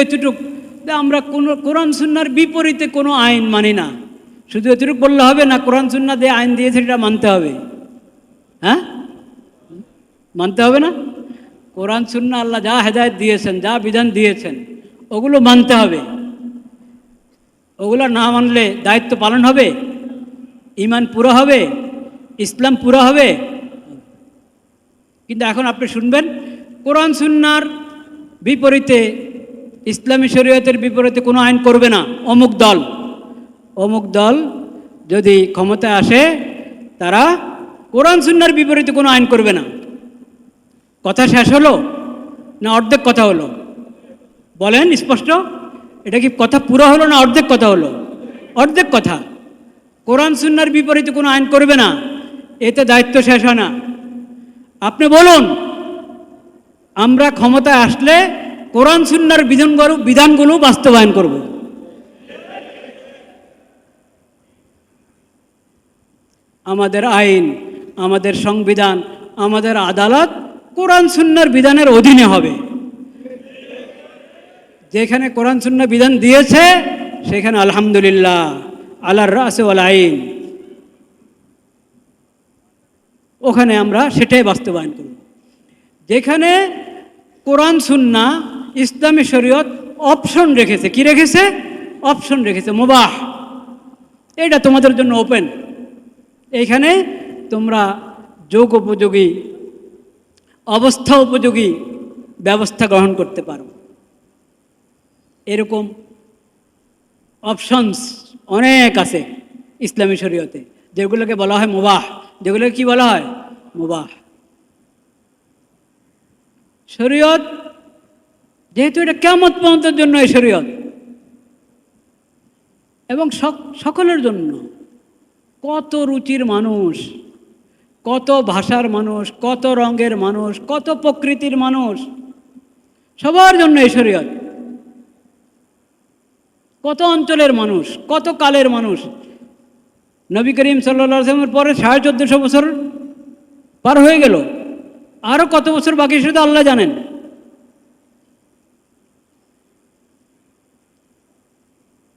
এতটুক আমরা কোনো কোরআন সুন্নাহর বিপরীতে কোনো আইন মানি না। শুধু এতটুকু বললে হবে না, কোরআন সুন্নাহ দিয়ে আইন দিয়েছে এটা মানতে হবে। হ্যাঁ, মানতে হবে না? কোরআন সুন্নাহ আল্লাহ যা হেদায়েত দিয়েছেন, যা বিধান দিয়েছেন, ওগুলো মানতে হবে। ওগুলো না মানলে দায়িত্ব পালন হবে, ঈমান পুরো হবে, ইসলাম পুরো হবে। কিন্তু এখন আপনি শুনবেন কোরআন সুন্নাহর বিপরীতে, ইসলামী শরীয়তের বিপরীতে কোনো আইন করবে না অমুক দল যদি ক্ষমতায় আসে তারা কোরআন সুন্নাহর বিপরীতে কোনো আইন করবে না। কথা শেষ হলো না অর্ধেক কথা হলো? বলেন স্পষ্ট, এটা কি কথা পুরো হলো না অর্ধেক কথা হলো? অর্ধেক কথা। কোরআন সুন্নাহর বিপরীতে কোনো আইন করবে না, এতে দায়িত্ব শেষ হয় না। আপনি বলুন, আমরা ক্ষমতায় আসলে কোরআন সুন্নাহর বিধানগুলো বাস্তবায়ন করব। আমাদের আইন, আমাদের সংবিধান, আমাদের আদালত কোরআন সুন্নাহর বিধানের অধীনে হবে। যেখানে কোরআন সুন্নাহ বিধান দিয়েছে সেখানে আলহামদুলিল্লাহ আলার রাসে ওয়াল আইন, ওখানে আমরা সেটাই বাস্তবায়ন করব। যেখানে কোরআন সুন্নাহ ইসলামী শরীয়ত অপশন রেখেছে, কি রেখেছে? অপশন রেখেছে, মুবাহ, এটা তোমাদের জন্য ওপেন। এইখানে তোমরা যোগ উপযোগী, অবস্থা উপযোগী ব্যবস্থা গ্রহণ করতে পারো। এরকম অপশনস অনেক আছে ইসলামী শরীয়তে, যেগুলোকে বলা হয় মুবাহ। যেগুলোকে কি বলা হয়? মুবাহ। শরীয়ত যেহেতু এটা কিয়ামত পর্যন্তের জন্য, এই শরীয়ত এবং সকলের জন্য, কত রুচির মানুষ, কত ভাষার মানুষ, কত রঙের মানুষ, কত প্রকৃতির মানুষ, সবার জন্য এই শরীয়ত। কত অঞ্চলের মানুষ, কত কালের মানুষ। নবী করিম সাল্লাল্লাহু আলাইহি ওয়াসাল্লামের পরে 1450 বছর পার হয়ে গেল, আরও কত বছর বাকি সেটা আল্লাহ জানেন।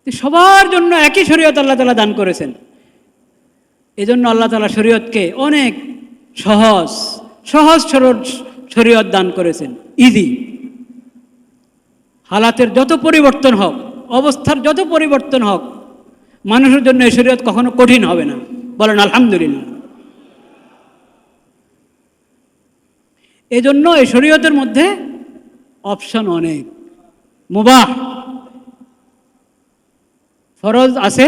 সবার জন্য একই শরীয়ত আল্লাহ তাআলা দান করেছেন। এজন্য আল্লাহ তাআলা শরীয়তকে অনেক সহজ সরল শরীয়ত দান করেছেন, ইজি। হালাতের যত পরিবর্তন হোক, অবস্থার যত পরিবর্তন হোক, মানুষের জন্য এই শরীয়ত কখনো কঠিন হবে না। বলেন আলহামদুলিল্লাহ। এজন্য এই শরীয়তের মধ্যে অপশন অনেক। মুবাহ, ফরজ আছে,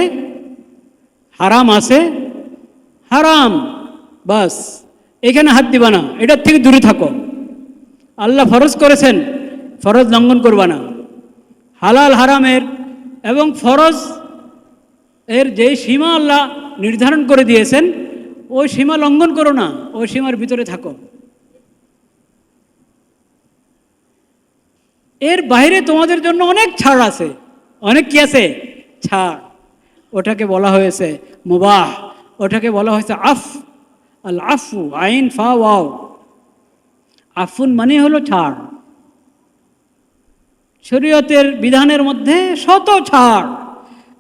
হারাম আছে। হারাম বাস, এখানে হাত দিবা না, এটার থেকে দূরে থাকো। আল্লাহ ফরজ করেছেন, ফরজ লঙ্ঘন করবা না। হালাল হারামের এবং ফরজ এর যে সীমা আল্লাহ নির্ধারণ করে দিয়েছেন, ওই সীমা লঙ্ঘন করো না, ওই সীমার ভিতরে থাকো। এর বাইরে তোমাদের জন্য অনেক ছাড় আছে। অনেক কি আছে? ছাড়। ওটাকে বলা হয়েছে মুবাহ, ওটাকে বলা হয়েছে আল আফু, আইন ফা ওয়াও। আফুন মানে হলো ছাড়। শরীয়তের বিধানের মধ্যে শত ছাড়।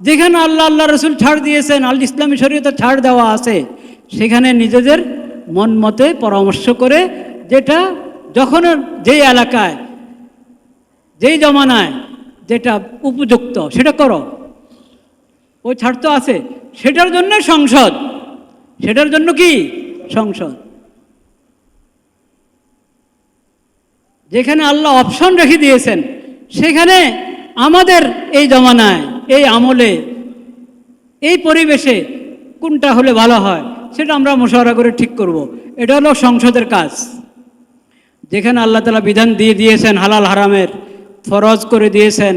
যেখানে আল্লাহ রসুল ছাড় দিয়েছেন, আল ইসলামী শরীয়তে ছাড় দেওয়া আছে, সেখানে নিজেদের মন মতে পরামর্শ করে, যেটা যখন যেই এলাকায়, যেই জমানায় যেটা উপযুক্ত সেটা করো। ওই ছাড় তো আছে, সেটার জন্য সংসদ, সেটার জন্য কি সংসদ। যেখানে আল্লাহ অপশন রেখে দিয়েছেন, সেখানে আমাদের এই জমানায়, এই আমলে, এই পরিবেশে কোনটা হলে ভালো হয় সেটা আমরা মশওয়ারা করে ঠিক করব। এটা হলো সংসদের কাজ। যেখানে আল্লাহ তাআলা বিধান দিয়ে দিয়েছেন, হালাল হারামের ফরজ করে দিয়েছেন,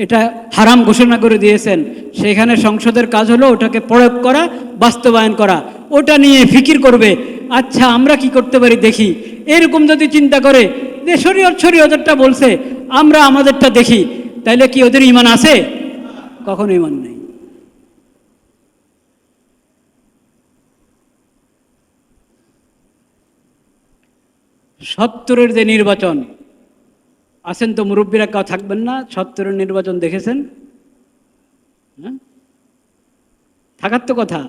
এটা হারাম ঘোষণা করে দিয়েছেন, সেখানে সংসদের কাজ হলো ওটাকে প্রয়োগ করা, বাস্তবায়ন করা। ওটা নিয়ে ফিকির করবে, আচ্ছা আমরা কি করতে পারি দেখি। এরকম যদি চিন্তা করে যে শরীয়তটা বলছে, আমরা আমাদেরটা দেখি, তাইলে কি ওদের ঈমান আছে? কখনো ঈমান নেই। সত্তরের যে নির্বাচন, আছেন তো মুরব্বীরা, কেউ থাকবেন না? ৭০-এর নির্বাচন দেখেছেন? হ্যাঁ, থাকার তো কথা।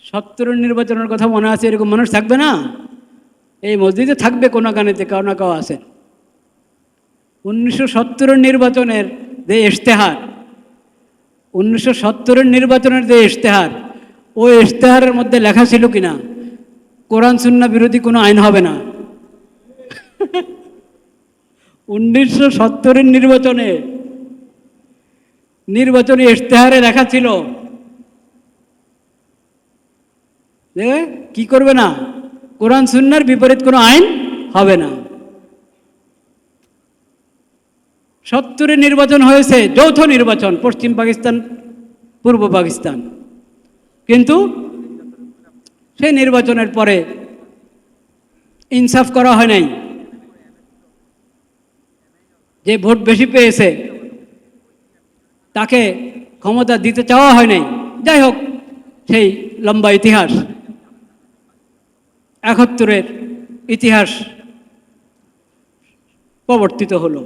৭০-এর নির্বাচনের কথা মনে আছে, এরকম মানুষ থাকবে না? এই মসজিদে থাকবে কোনো গানেতে কেউ না কেউ আছেন। 1970-এর নির্বাচনের যে ইশতেহার, 1970-এর নির্বাচনের যে ইশতেহার, ওই ইশতেহারের মধ্যে লেখা ছিল কিনা কোরআন সুন্নাহ বিরোধী কোনো আইন হবে না? 1970-এর নির্বাচনী ইশতেহারে লেখা ছিল যে কি করবে না, কোরআন সুন্নাহর বিপরীত কোনো আইন হবে না। 70-এর নির্বাচন হয়েছে, যৌথ নির্বাচন, পশ্চিম পাকিস্তান পূর্ব পাকিস্তান, কিন্তু সেই নির্বাচনের পরে ইনসাফ করা হয় নাই। যে ভোট বেশি পেয়েছে তাকে ক্ষমতা দিতে চাওয়া হয় নাই। যাই হোক, সেই লম্বা ইতিহাস, 71-এর ইতিহাস প্রবর্তিত হলো।